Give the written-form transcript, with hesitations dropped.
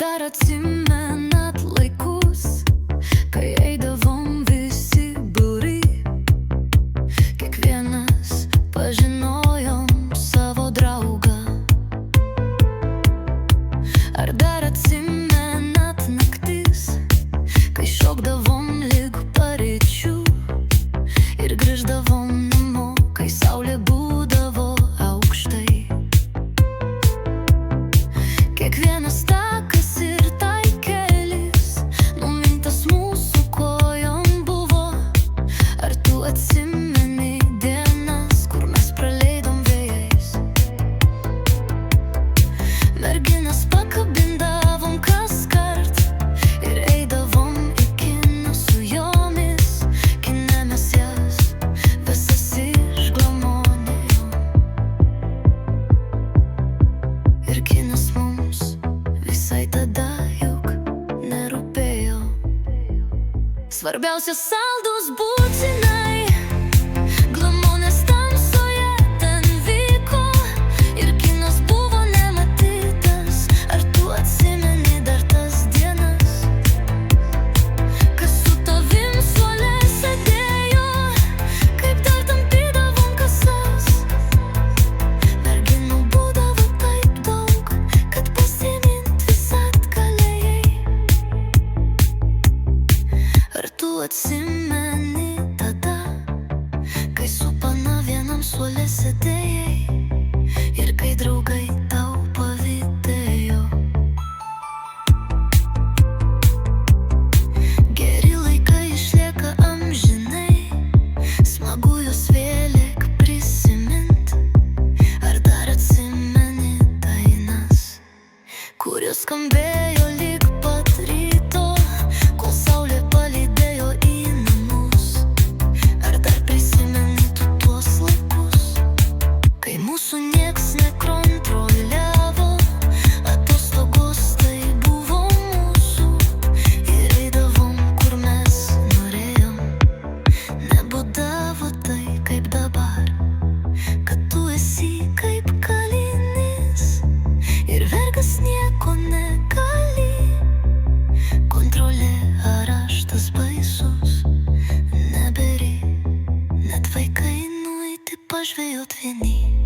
dar atsimenat laikus, kai eidavom visi būry? Kiekvienas pažinojom savo draugą. Ar dar atsimenat naktis, kai šokdavom lig paryčių ir grįždavom namo, kai saulė būdavo aukštai? Kiekvienas takas ir taikelis numintas mūsų kojom buvo. Ar tu atsimeni dienas, kur mes praleidom vėjais? Merginas pakabindavom kaskart ir eidavom į kiną su jomis. Kine mes jas visas išglamonėjom. Ir kinas mums visai tada juk nerūpėjo. Svarbiausia saldus būtinai, glamonės tamsoje ten vyko. Ir kinas buvo nematytas. Ar tu atsimeni dar tas dienas, kas su tavim suole sėdėjo, kaip dar tampydavom kasas? Merginų būdavo taip daug, kad pasimint visad galėjai. Ar tu atsimeni tada, kai su pana vienam suole sėdėjai ir kai draugai tau pavydėjo? Geri laikai išlieka amžinai, smagu juos vėlek prisimint. Ar dar atsimeni dainas, kurios skambėjo lyg pat ryto, kol saulė palydėjo į namus? Ar dar prisimeni tu tuos laikus, kai mūsų nieks nekontroliavo? Atostogos tai buvo mūsų ir eidavom, kur mes norėjom. Nebūdavo tai kaip dabar, kad tu esi kaip kalinys ir vergas nieko negali. Kontrolė areštas baisus, neberi net vaikai nueiti pažvejot vieni.